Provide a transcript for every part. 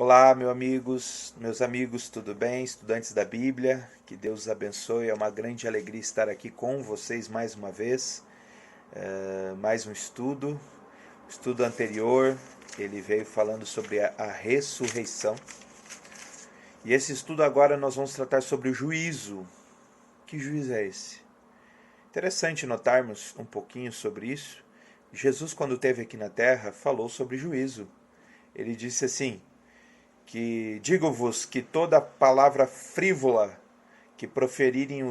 Olá, meus amigos, tudo bem? Estudantes da Bíblia, que Deus os abençoe. É uma grande alegria estar aqui com vocês mais uma vez. Mais um estudo. O estudo anterior, ele veio falando sobre a ressurreição. E esse estudo agora nós vamos tratar sobre o juízo. Que juízo é esse? Interessante notarmos um pouquinho sobre isso. Jesus, quando esteve aqui na terra, falou sobre juízo. Ele disse assim: que digo-vos que toda palavra frívola que proferirem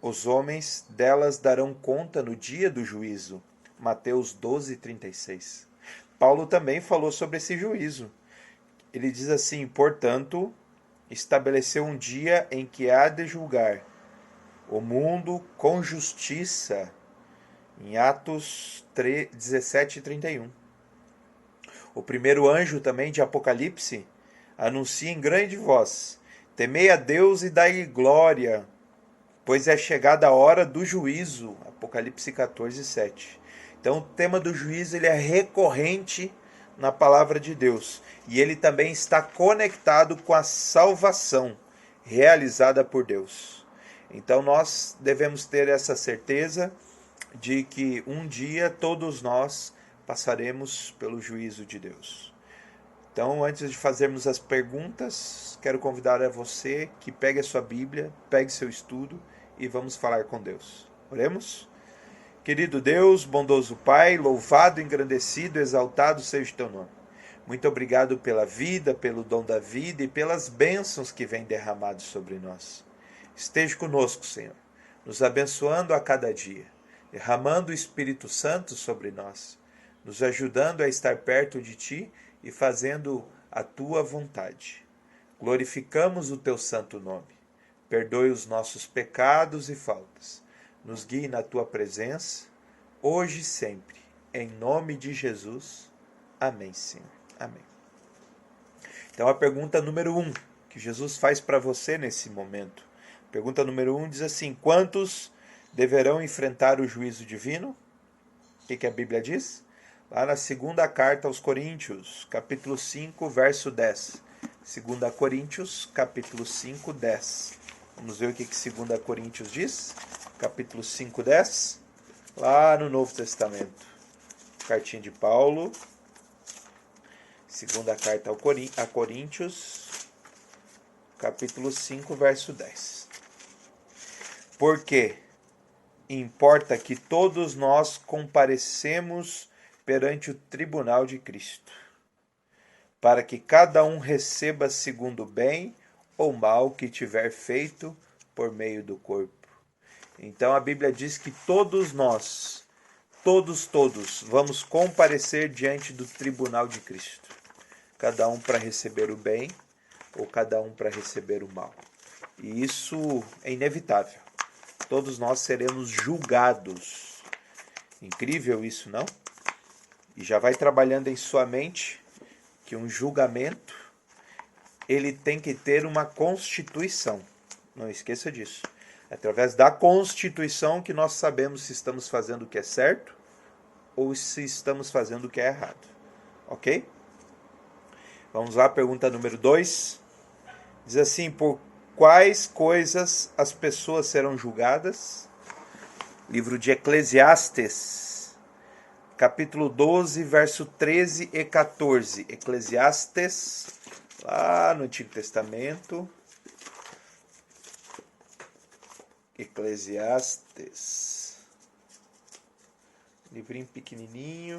os homens, delas darão conta no dia do juízo. Mateus 12:36. Paulo também falou sobre esse juízo. Ele diz assim: portanto, estabeleceu um dia em que há de julgar o mundo com justiça, em Atos 17:31. O primeiro anjo também de Apocalipse anuncia em grande voz: temei a Deus e dai-lhe glória, pois é chegada a hora do juízo. Apocalipse 14:7. Então o tema do juízo ele é recorrente na palavra de Deus. E ele também está conectado com a salvação realizada por Deus. Então nós devemos ter essa certeza de que um dia todos nós passaremos pelo juízo de Deus. Então, antes de fazermos as perguntas, quero convidar a você que pegue a sua Bíblia, pegue seu estudo e vamos falar com Deus. Oremos? Querido Deus, bondoso Pai, louvado, engrandecido, exaltado seja o teu nome. Muito obrigado pela vida, pelo dom da vida e pelas bênçãos que vêm derramados sobre nós. Esteja conosco, Senhor, nos abençoando a cada dia, derramando o Espírito Santo sobre nós, nos ajudando a estar perto de Ti e fazendo a Tua vontade. Glorificamos o Teu santo nome. Perdoe os nossos pecados e faltas. Nos guie na Tua presença, hoje e sempre. Em nome de Jesus. Amém, Senhor. Amém. Então a pergunta número 1 que Jesus faz para você nesse momento. Pergunta número 1 diz assim: quantos deverão enfrentar o juízo divino? O que a Bíblia diz? Lá na segunda carta aos Coríntios, capítulo 5, verso 10. 2 Coríntios, capítulo 5, 10. Vamos ver o que 2 Coríntios diz? Capítulo 5, 10. Lá no Novo Testamento. Cartinha de Paulo. Segunda carta a Coríntios, capítulo 5, verso 10. Porque importa que todos nós comparecemos perante o tribunal de Cristo, para que cada um receba segundo o bem ou mal que tiver feito por meio do corpo. Então a Bíblia diz que todos nós, todos, vamos comparecer diante do tribunal de Cristo. Cada um para receber o bem ou cada um para receber o mal. E isso é inevitável. Todos nós seremos julgados. Incrível isso, não? E já vai trabalhando em sua mente que um julgamento ele tem que ter uma constituição. Não esqueça disso. É através da constituição que nós sabemos se estamos fazendo o que é certo ou se estamos fazendo o que é errado. Ok? Vamos lá, pergunta número 2. Diz assim: por quais coisas as pessoas serão julgadas? Livro de Eclesiastes, capítulo 12, verso 13 e 14. Eclesiastes, lá no Antigo Testamento. Eclesiastes. Livrinho pequenininho.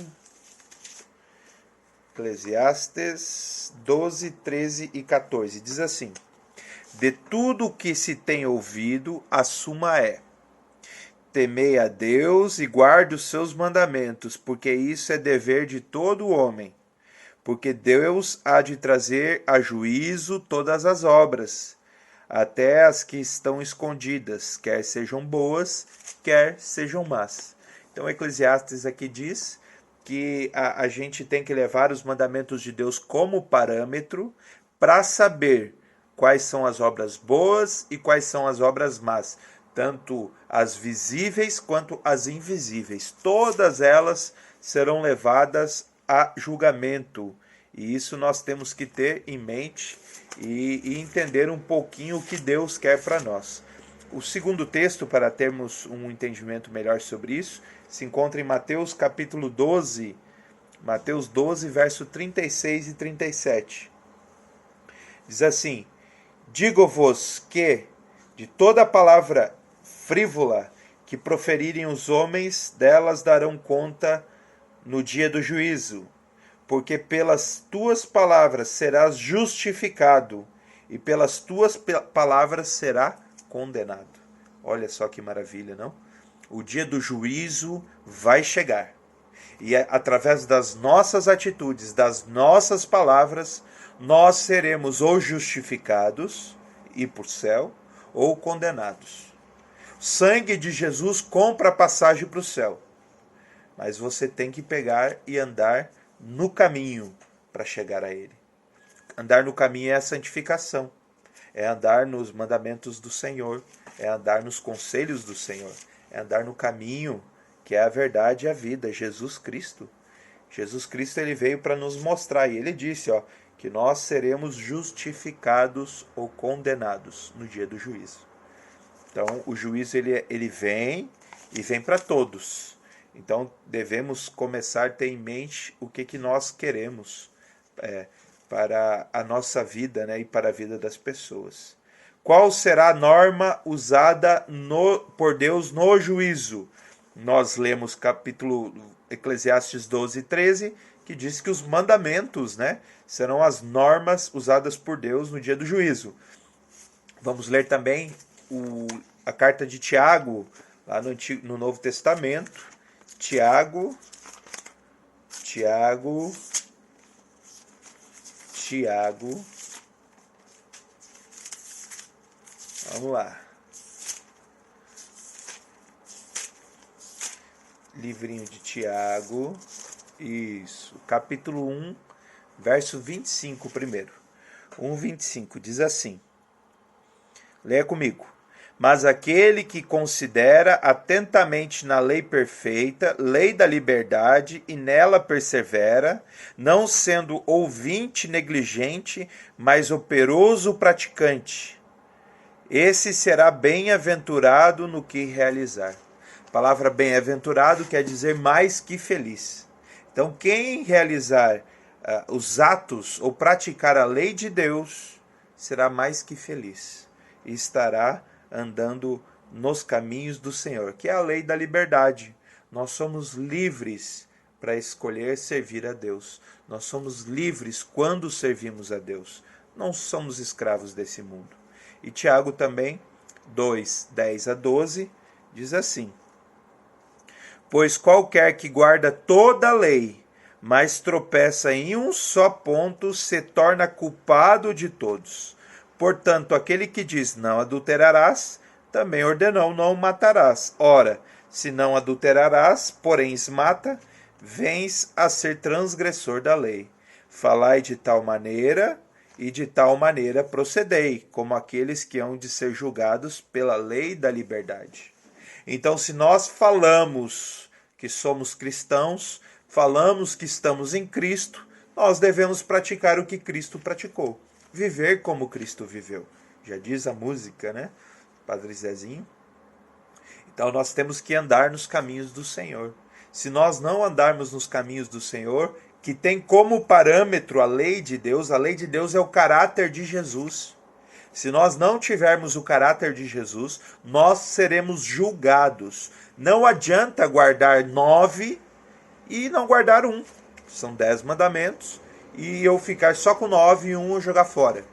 Eclesiastes 12, 13 e 14. Diz assim: de tudo o que se tem ouvido, a suma é: temei a Deus e guarde os seus mandamentos, porque isso é dever de todo homem. Porque Deus há de trazer a juízo todas as obras, até as que estão escondidas, quer sejam boas, quer sejam más. Então Eclesiastes aqui diz que a gente tem que levar os mandamentos de Deus como parâmetro para saber quais são as obras boas e quais são as obras más, tanto as visíveis quanto as invisíveis. Todas elas serão levadas a julgamento E isso nós temos que ter em mente e entender um pouquinho o que Deus quer para nós. O segundo texto, para termos um entendimento melhor sobre isso, se encontra em Mateus capítulo 12, Mateus 12, verso 36 e 37. Diz assim: Digo-vos que, de toda palavra frívola que proferirem os homens, delas darão conta no dia do juízo. Porque pelas tuas palavras serás justificado, e pelas tuas palavras será condenado. Olha só que maravilha, não? O dia do juízo vai chegar. E através das nossas atitudes, das nossas palavras, nós seremos ou justificados, ir para o céu, ou condenados. O sangue de Jesus compra a passagem para o céu. Mas você tem que pegar e andar no caminho para chegar a ele. Andar no caminho é a santificação. É andar nos mandamentos do Senhor. É andar nos conselhos do Senhor. É andar no caminho que é a verdade e a vida, Jesus Cristo. Jesus Cristo ele veio para nos mostrar, e ele disse que nós seremos justificados ou condenados no dia do juízo. Então o juízo ele vem e vem para todos. Então devemos começar a ter em mente o que nós queremos para a nossa vida, né, e para a vida das pessoas. Qual será a norma usada por Deus no juízo? Nós lemos capítulo Eclesiastes 12, 13, que diz que os mandamentos, né, serão as normas usadas por Deus no dia do juízo. Vamos ler também a carta de Tiago, lá no Novo Testamento. Tiago. Vamos lá. Livrinho de Tiago. Isso. Capítulo 1, verso 25 primeiro. 1:25 diz assim. Leia comigo. Mas aquele que considera atentamente na lei perfeita, lei da liberdade, e nela persevera, não sendo ouvinte negligente, mas operoso praticante, esse será bem-aventurado no que realizar. A palavra bem-aventurado quer dizer mais que feliz. Então, quem realizar os atos ou praticar a lei de Deus será mais que feliz e estará andando nos caminhos do Senhor, que é a lei da liberdade. Nós somos livres para escolher servir a Deus. Nós somos livres quando servimos a Deus. Não somos escravos desse mundo. E Tiago também, 2, 10 a 12, diz assim: Pois qualquer que guarda toda a lei, mas tropeça em um só ponto, se torna culpado de todos. Portanto, aquele que diz não adulterarás, também ordenou não matarás. Ora, se não adulterarás, porém mata, vens a ser transgressor da lei. Falai de tal maneira e de tal maneira procedei, como aqueles que hão de ser julgados pela lei da liberdade. Então, se nós falamos que somos cristãos, falamos que estamos em Cristo, nós devemos praticar o que Cristo praticou. Viver como Cristo viveu. Já diz a música, né? Padre Zezinho. Então nós temos que andar nos caminhos do Senhor. Se nós não andarmos nos caminhos do Senhor, que tem como parâmetro a lei de Deus é o caráter de Jesus. Se nós não tivermos o caráter de Jesus, nós seremos julgados. Não adianta guardar 9 e não guardar 1. São 10 mandamentos. E eu ficar só com 9 e 1 eu jogar fora.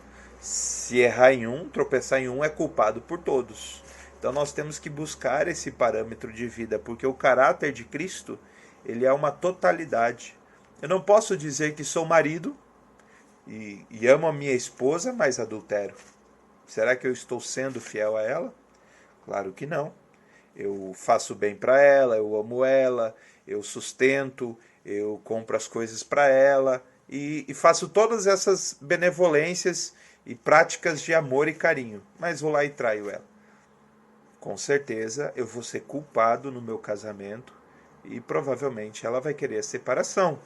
Se errar em 1, tropeçar em 1, é culpado por todos. Então nós temos que buscar esse parâmetro de vida, porque o caráter de Cristo, ele é uma totalidade. Eu não posso dizer que sou marido e amo a minha esposa, mas adultero. Será que eu estou sendo fiel a ela? Claro que não. Eu faço bem para ela, eu amo ela, eu sustento, eu compro as coisas para ela e faço todas essas benevolências e práticas de amor e carinho, mas vou lá e traio ela. Com certeza eu vou ser culpado no meu casamento e provavelmente ela vai querer a separação.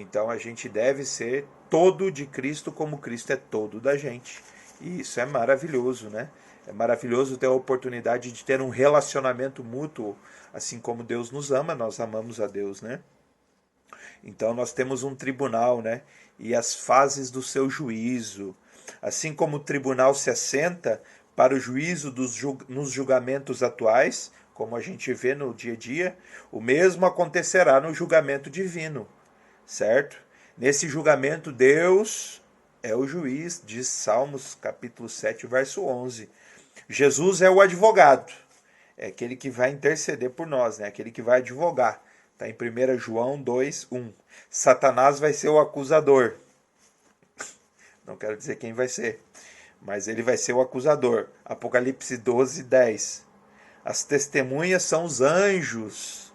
Então a gente deve ser todo de Cristo como Cristo é todo da gente. E isso é maravilhoso, né? É maravilhoso ter a oportunidade de ter um relacionamento mútuo, assim como Deus nos ama, nós amamos a Deus, né? Então nós temos um tribunal, né? E as fases do seu juízo. Assim como o tribunal se assenta para o juízo nos julgamentos atuais, como a gente vê no dia a dia, o mesmo acontecerá no julgamento divino, certo? Nesse julgamento, Deus é o juiz, diz Salmos capítulo 7, verso 11. Jesus é o advogado, é aquele que vai interceder por nós, né? Aquele que vai advogar. Está em 1 João 2, 1. Satanás vai ser o acusador. Não quero dizer quem vai ser, mas ele vai ser o acusador. Apocalipse 12, 10. As testemunhas são os anjos.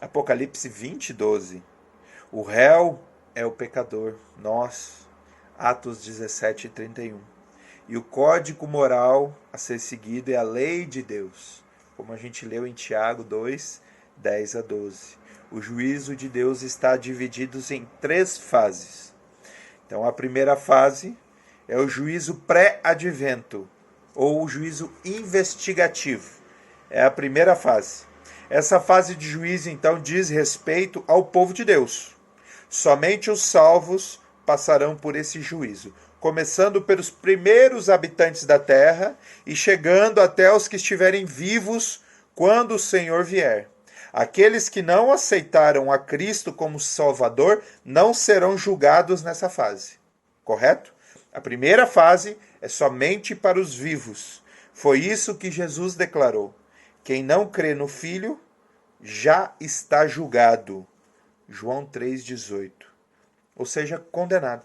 Apocalipse 20, 12. O réu é o pecador, nós. Atos 17, 31. E o código moral a ser seguido é a lei de Deus, como a gente leu em Tiago 2, 10 a 12. O juízo de Deus está dividido em 3 fases. Então a primeira fase é o juízo pré-advento, ou o juízo investigativo. É a primeira fase. Essa fase de juízo, então, diz respeito ao povo de Deus. Somente os salvos passarão por esse juízo, começando pelos primeiros habitantes da terra e chegando até os que estiverem vivos quando o Senhor vier. Aqueles que não aceitaram a Cristo como Salvador não serão julgados nessa fase. Correto? A primeira fase é somente para os vivos. Foi isso que Jesus declarou. Quem não crê no Filho já está julgado. João 3,18. Ou seja, condenado.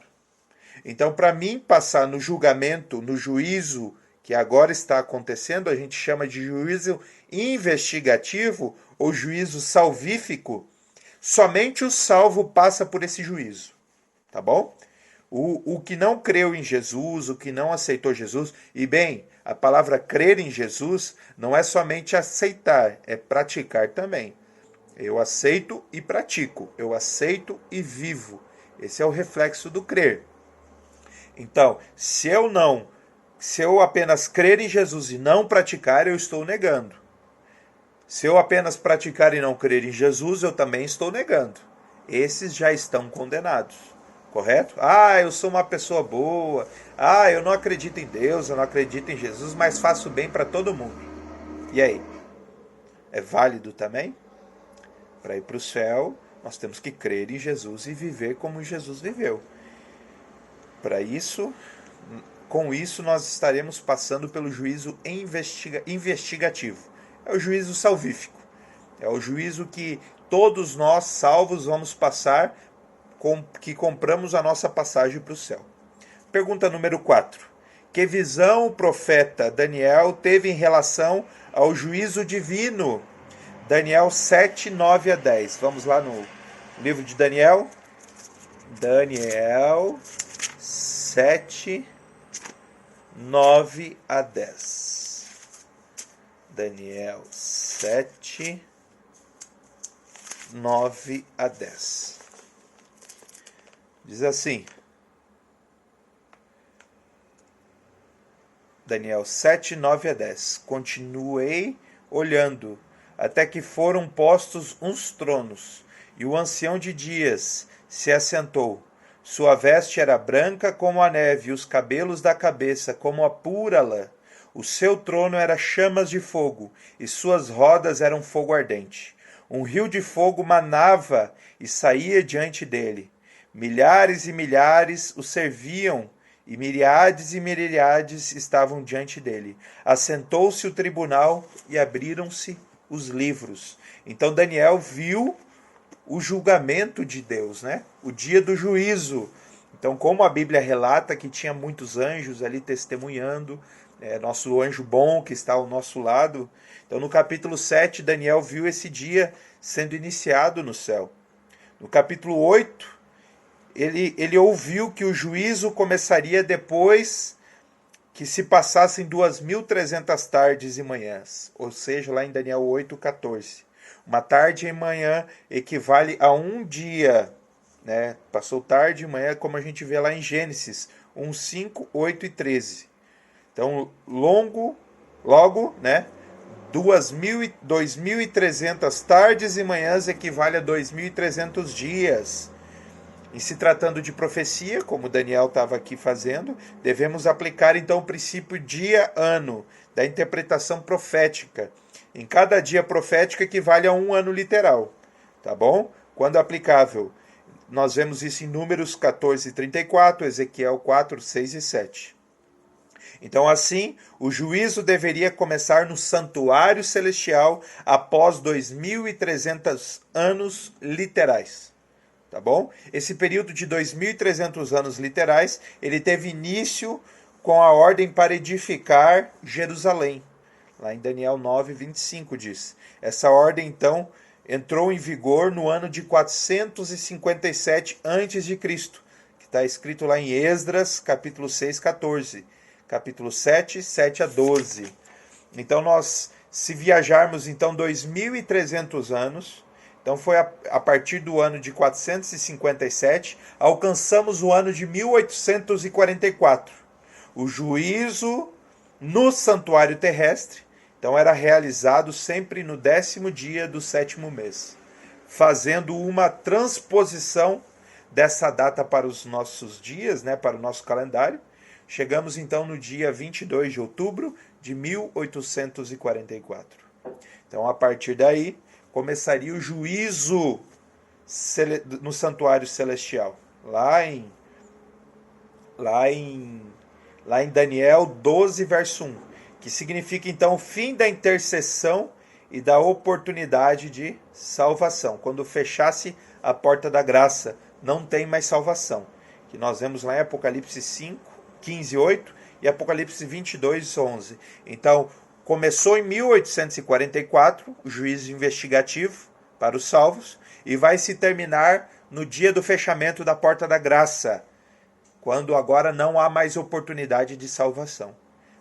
Então, para mim passar no julgamento, no juízo que agora está acontecendo, a gente chama de juízo investigativo ou juízo salvífico, somente o salvo passa por esse juízo. Tá bom? O que não creu em Jesus, o que não aceitou Jesus, e bem, a palavra crer em Jesus não é somente aceitar, é praticar também. Eu aceito e pratico, eu aceito e vivo. Esse é o reflexo do crer. Então, se eu apenas crer em Jesus e não praticar, eu estou negando. Se eu apenas praticar e não crer em Jesus, eu também estou negando. Esses já estão condenados, correto? Ah, eu sou uma pessoa boa. Ah, eu não acredito em Deus, eu não acredito em Jesus, mas faço bem para todo mundo. E aí? É válido também? Para ir para o céu, nós temos que crer em Jesus e viver como Jesus viveu. Para isso, com isso nós estaremos passando pelo juízo investigativo. É o juízo salvífico. É o juízo que todos nós, salvos, vamos passar, que compramos a nossa passagem para o céu. Pergunta número 4. Que visão o profeta Daniel teve em relação ao juízo divino? Daniel 7, 9 a 10. Vamos lá no livro de Daniel. Daniel 7, 9 a 10. Daniel 7, 9 a 10. Diz assim. Daniel 7, 9 a 10. Continuei olhando, até que foram postos uns tronos, e o ancião de dias se assentou. Sua veste era branca como a neve, e os cabelos da cabeça como a pura lã. O seu trono era chamas de fogo, e suas rodas eram fogo ardente. Um rio de fogo manava e saía diante dele. Milhares e milhares o serviam, e miríades estavam diante dele. Assentou-se o tribunal e abriram-se os livros. Então Daniel viu o julgamento de Deus, né? O dia do juízo. Então, como a Bíblia relata que tinha muitos anjos ali testemunhando, nosso anjo bom que está ao nosso lado. Então, no capítulo 7, Daniel viu esse dia sendo iniciado no céu. No capítulo 8, ele ouviu que o juízo começaria depois que se passassem 2.300 tardes e manhãs, ou seja, lá em Daniel 8, 14. Uma tarde e manhã equivale a um dia. né? Passou tarde e manhã, como a gente vê lá em Gênesis 1, 5, 8 e 13. Então, logo, né? 2.300 tardes e manhãs equivale a 2.300 dias. Em se tratando de profecia, como Daniel estava aqui fazendo, devemos aplicar então o princípio dia-ano da interpretação profética. Em cada dia profético equivale a um ano literal, tá bom? Quando aplicável, nós vemos isso em Números 14 e 34, Ezequiel 4, 6 e 7. Então, assim, o juízo deveria começar no santuário celestial após 2.300 anos literais. Tá bom? Esse período de 2.300 anos literais, ele teve início com a ordem para edificar Jerusalém. Lá em Daniel 9, 25 diz. Essa ordem, então, entrou em vigor no ano de 457 a.C., que está escrito lá em Esdras, capítulo 6, 14. Capítulo 7, 7 a 12. Então, se viajarmos, então, 2.300 anos, então foi a partir do ano de 457, alcançamos o ano de 1844. O juízo no santuário terrestre, então era realizado sempre no 10º dia do 7º mês, fazendo uma transposição dessa data para os nossos dias, né, para o nosso calendário. Chegamos então no dia 22 de outubro de 1844. Então, a partir daí, começaria o juízo no santuário celestial, lá em Daniel 12, verso 1, que significa então o fim da intercessão e da oportunidade de salvação. Quando fechasse a porta da graça, não tem mais salvação. Que nós vemos lá em Apocalipse 5, 15, 8 e Apocalipse 22, 11. Então, começou em 1844 o juízo investigativo para os salvos e vai se terminar no dia do fechamento da porta da graça, quando agora não há mais oportunidade de salvação.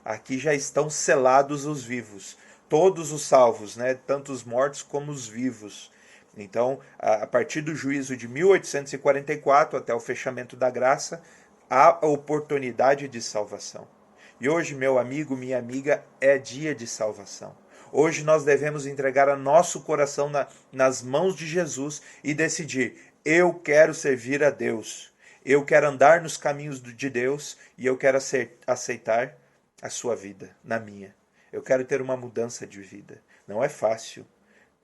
Aqui já estão selados os vivos, todos os salvos, né? Tanto os mortos como os vivos. Então, a partir do juízo de 1844 até o fechamento da graça, há oportunidade de salvação. E hoje, meu amigo, minha amiga, é dia de salvação. Hoje nós devemos entregar a nosso coração nas mãos de Jesus e decidir: eu quero servir a Deus, eu quero andar nos caminhos de Deus e eu quero aceitar a sua vida na minha. Eu quero ter uma mudança de vida. Não é fácil.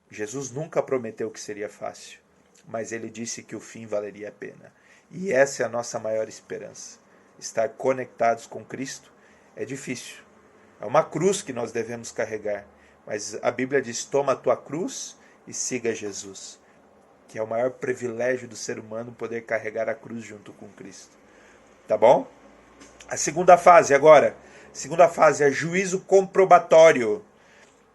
Jesus nunca prometeu que seria fácil, mas ele disse que o fim valeria a pena. E essa é a nossa maior esperança. Estar conectados com Cristo é difícil. É uma cruz que nós devemos carregar. Mas a Bíblia diz: toma a tua cruz e siga Jesus. Que é o maior privilégio do ser humano poder carregar a cruz junto com Cristo. Tá bom? A segunda fase agora. A segunda fase é juízo comprobatório.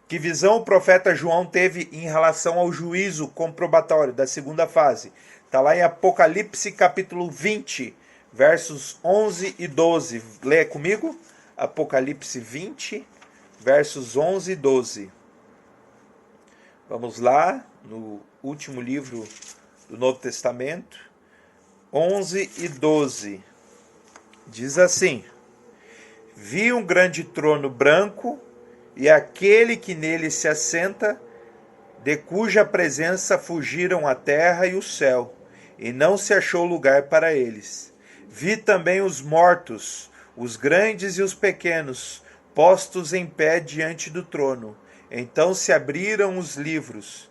Que visão o profeta João teve em relação ao juízo comprobatório da segunda fase? Está lá em Apocalipse capítulo 20, versos 11 e 12. Leia comigo. Apocalipse 20, versos 11 e 12. Vamos lá, no último livro do Novo Testamento, 11 e 12. Diz assim: vi um grande trono branco e aquele que nele se assenta, de cuja presença fugiram a terra e o céu, e não se achou lugar para eles. Vi também os mortos, os grandes e os pequenos, postos em pé diante do trono. Então se abriram os livros.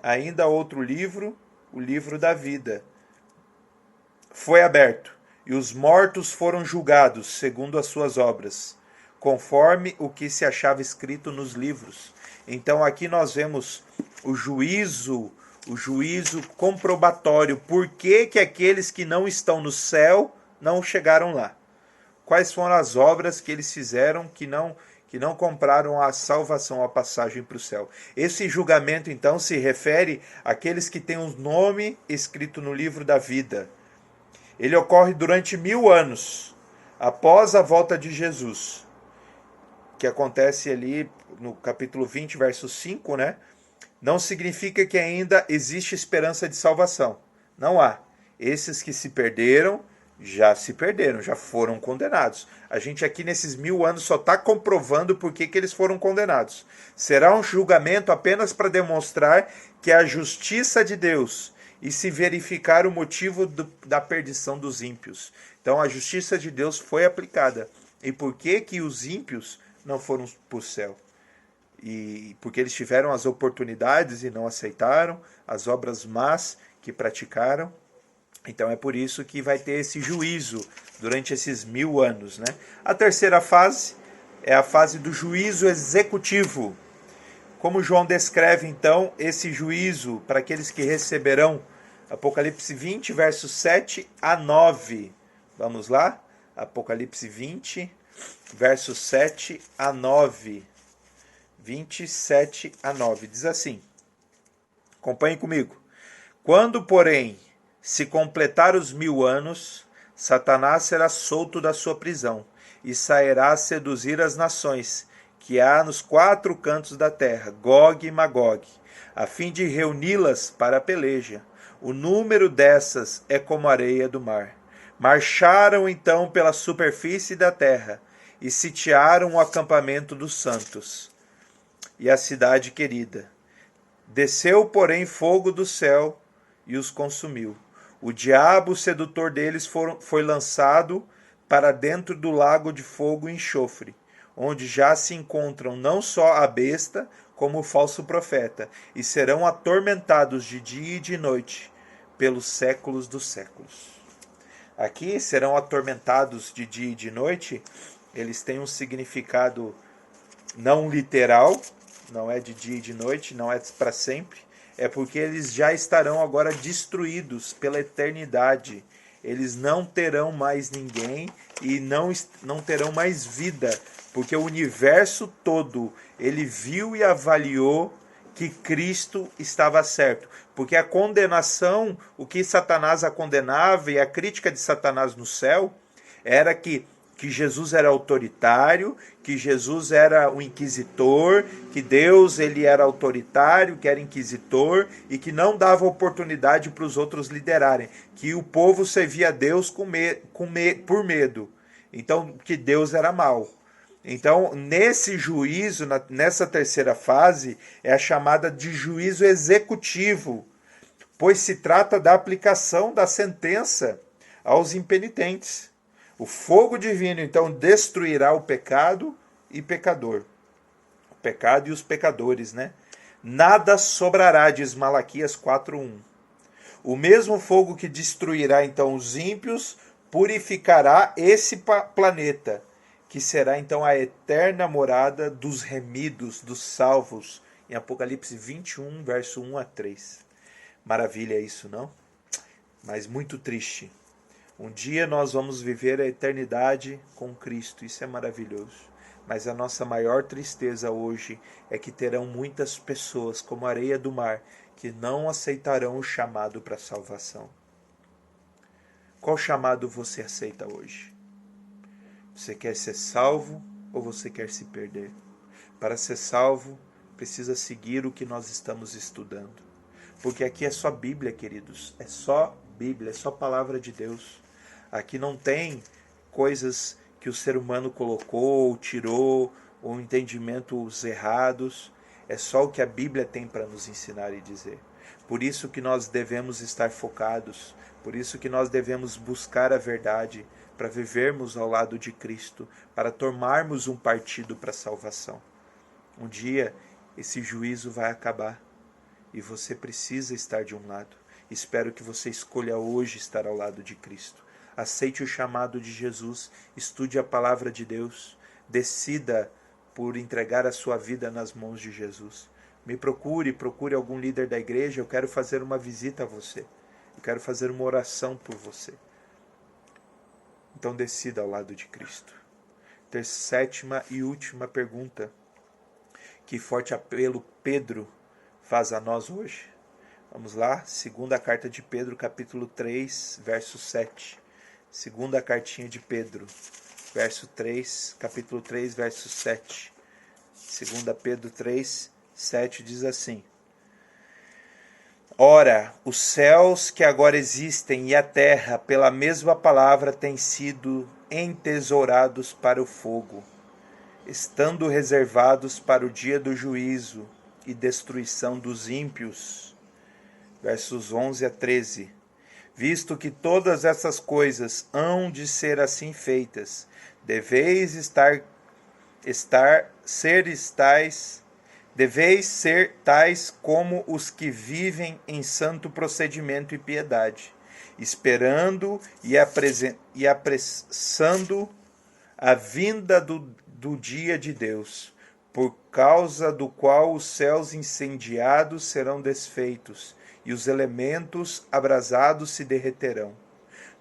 Ainda outro livro, o livro da vida, foi aberto, e os mortos foram julgados segundo as suas obras, conforme o que se achava escrito nos livros. Então aqui nós vemos o juízo comprobatório. Por que aqueles que não estão no céu não chegaram lá? Quais foram as obras que eles fizeram que não compraram a salvação, a passagem para o céu? Esse julgamento, então, se refere àqueles que têm um nome escrito no livro da vida. Ele ocorre durante 1000 anos, após a volta de Jesus, que acontece ali no capítulo 20, verso 5, né? Não significa que ainda existe esperança de salvação. Não há. Esses que se perderam, já foram condenados. A gente aqui nesses 1000 anos só está comprovando por que eles foram condenados. Será um julgamento apenas para demonstrar que a justiça de Deus e se verificar o motivo da perdição dos ímpios. Então a justiça de Deus foi aplicada. E por que os ímpios não foram para o céu? E porque eles tiveram as oportunidades e não aceitaram, as obras más que praticaram. Então é por isso que vai ter esse juízo durante esses 1000 anos, né? A terceira fase é a fase do juízo executivo. Como João descreve então esse juízo para aqueles que receberão? Apocalipse 20, versos 7 a 9. Vamos lá? Apocalipse 20, versos 7 a 9. 27 a 9. Diz assim. Acompanhe comigo. Quando, porém, se completar os 1000 anos, Satanás será solto da sua prisão e sairá a seduzir as nações que há nos 4 cantos da terra, Gog e Magog, a fim de reuni-las para a peleja. O número dessas é como a areia do mar. Marcharam então pela superfície da terra e sitiaram o acampamento dos santos e a cidade querida. Desceu, porém, fogo do céu e os consumiu. O diabo, o sedutor deles, foi lançado para dentro do lago de fogo e enxofre, onde já se encontram não só a besta, como o falso profeta, e serão atormentados de dia e de noite, pelos séculos dos séculos. Aqui serão atormentados de dia e de noite, eles têm um significado não literal, não é de dia e de noite, não é para sempre, é porque eles já estarão agora destruídos pela eternidade. Eles não terão mais ninguém e não terão mais vida, porque o universo todo, ele viu e avaliou que Cristo estava certo. Porque a condenação, o que Satanás a condenava e a crítica de Satanás no céu, era que Jesus era autoritário, que Jesus era o inquisitor, que Deus ele era autoritário, que era inquisitor e que não dava oportunidade para os outros liderarem, que o povo servia a Deus por medo. Então, que Deus era mau. Então, nesse juízo, nessa terceira fase, é a chamada de juízo executivo, pois se trata da aplicação da sentença aos impenitentes. O fogo divino, então, destruirá o pecado e pecador. O pecado e os pecadores, né? Nada sobrará, diz Malaquias 4:1. O mesmo fogo que destruirá, então, os ímpios, purificará esse planeta, que será, então, a eterna morada dos remidos, dos salvos, em Apocalipse 21, verso 1 a 3. Maravilha isso, não? Mas muito triste. Um dia nós vamos viver a eternidade com Cristo, isso é maravilhoso. Mas a nossa maior tristeza hoje é que terão muitas pessoas, como a areia do mar, que não aceitarão o chamado para a salvação. Qual chamado você aceita hoje? Você quer ser salvo ou você quer se perder? Para ser salvo, precisa seguir o que nós estamos estudando. Porque aqui é só Bíblia, queridos. É só Bíblia, é só palavra de Deus. Aqui não tem coisas que o ser humano colocou, ou tirou, ou entendimentos errados. É só o que a Bíblia tem para nos ensinar e dizer. Por isso que nós devemos estar focados, por isso que nós devemos buscar a verdade, para vivermos ao lado de Cristo, para tomarmos um partido para a salvação. Um dia esse juízo vai acabar e você precisa estar de um lado. Espero que você escolha hoje estar ao lado de Cristo. Aceite o chamado de Jesus, estude a palavra de Deus, decida por entregar a sua vida nas mãos de Jesus. Me procure algum líder da igreja, eu quero fazer uma visita a você. Eu quero fazer uma oração por você. Então decida ao lado de Cristo. Sétima e última pergunta. Que forte apelo Pedro faz a nós hoje. Vamos lá, segunda carta de Pedro, capítulo 3, verso 7. Segunda cartinha de Pedro, capítulo 3, verso 7. Segunda Pedro 3, 7 diz assim. Ora, os céus que agora existem e a terra, pela mesma palavra, têm sido entesourados para o fogo, estando reservados para o dia do juízo e destruição dos ímpios. Versos 11 a 13. Visto que todas essas coisas hão de ser assim feitas, deveis ser tais como os que vivem em santo procedimento e piedade, esperando e apressando a vinda do dia de Deus, por causa do qual os céus incendiados serão desfeitos e os elementos abrasados se derreterão.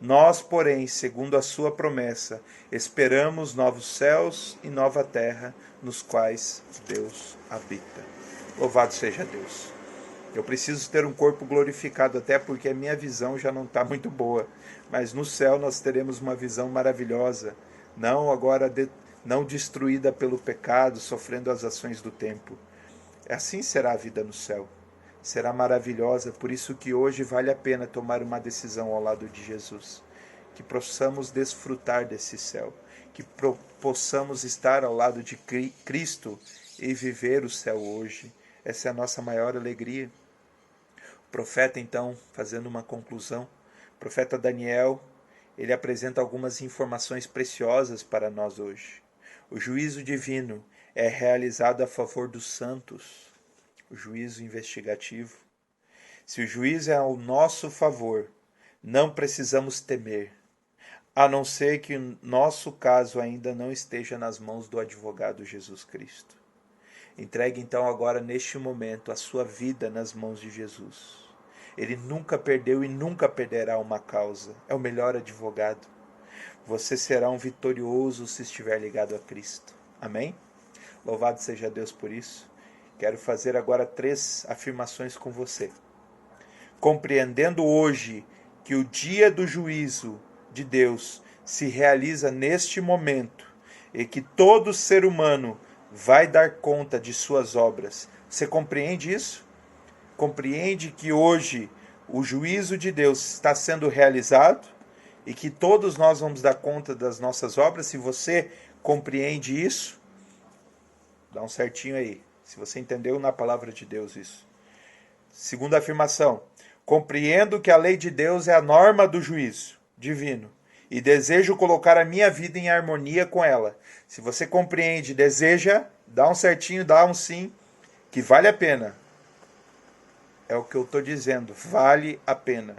Nós, porém, segundo a sua promessa, esperamos novos céus e nova terra, nos quais Deus habita. Louvado seja Deus. Eu preciso ter um corpo glorificado, até porque a minha visão já não está muito boa. Mas no céu nós teremos uma visão maravilhosa, não destruída pelo pecado, sofrendo as ações do tempo. Assim será a vida no céu. Será maravilhosa, por isso que hoje vale a pena tomar uma decisão ao lado de Jesus. Que possamos desfrutar desse céu, que possamos estar ao lado de Cristo e viver o céu hoje. Essa é a nossa maior alegria. O profeta, então, fazendo uma conclusão, o profeta Daniel, ele apresenta algumas informações preciosas para nós hoje. O juízo divino é realizado a favor dos santos. O juízo investigativo. Se o juízo é ao nosso favor, não precisamos temer, a não ser que o nosso caso ainda não esteja nas mãos do advogado Jesus Cristo. Entregue então agora neste momento a sua vida nas mãos de Jesus. Ele nunca perdeu e nunca perderá uma causa. É o melhor advogado. Você será um vitorioso se estiver ligado a Cristo. Amém? Louvado seja Deus por isso. Quero fazer agora 3 afirmações com você. Compreendendo hoje que o dia do juízo de Deus se realiza neste momento e que todo ser humano vai dar conta de suas obras. Você compreende isso? Compreende que hoje o juízo de Deus está sendo realizado e que todos nós vamos dar conta das nossas obras? Se você compreende isso, dá um certinho aí. Se você entendeu na palavra de Deus isso. Segunda afirmação. Compreendo que a lei de Deus é a norma do juízo divino e desejo colocar a minha vida em harmonia com ela. Se você compreende, deseja, dá um certinho, dá um sim, que vale a pena. É o que eu estou dizendo, vale a pena.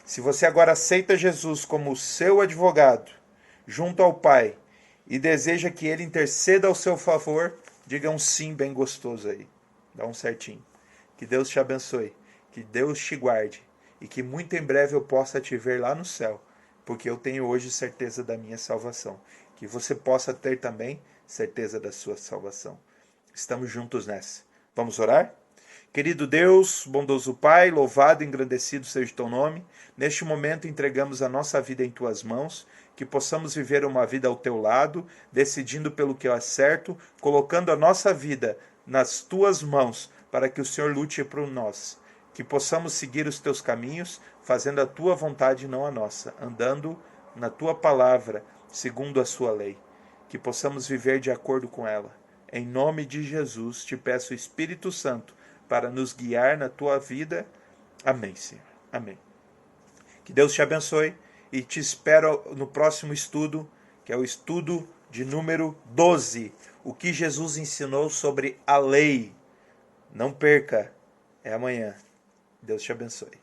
Se você agora aceita Jesus como seu advogado, junto ao Pai, e deseja que Ele interceda ao seu favor, diga um sim bem gostoso aí. Dá um certinho. Que Deus te abençoe. Que Deus te guarde. E que muito em breve eu possa te ver lá no céu. Porque eu tenho hoje certeza da minha salvação. Que você possa ter também certeza da sua salvação. Estamos juntos nessa. Vamos orar? Querido Deus, bondoso Pai, louvado e engrandecido seja o teu nome. Neste momento entregamos a nossa vida em tuas mãos, que possamos viver uma vida ao teu lado, decidindo pelo que é certo, colocando a nossa vida nas tuas mãos, para que o Senhor lute por nós. Que possamos seguir os teus caminhos, fazendo a tua vontade e não a nossa, andando na tua palavra, segundo a sua lei. Que possamos viver de acordo com ela. Em nome de Jesus, te peço, Espírito Santo, para nos guiar na tua vida. Amém, Senhor. Amém. Que Deus te abençoe e te espero no próximo estudo, que é o estudo de número 12. O que Jesus ensinou sobre a lei. Não perca, é amanhã. Deus te abençoe.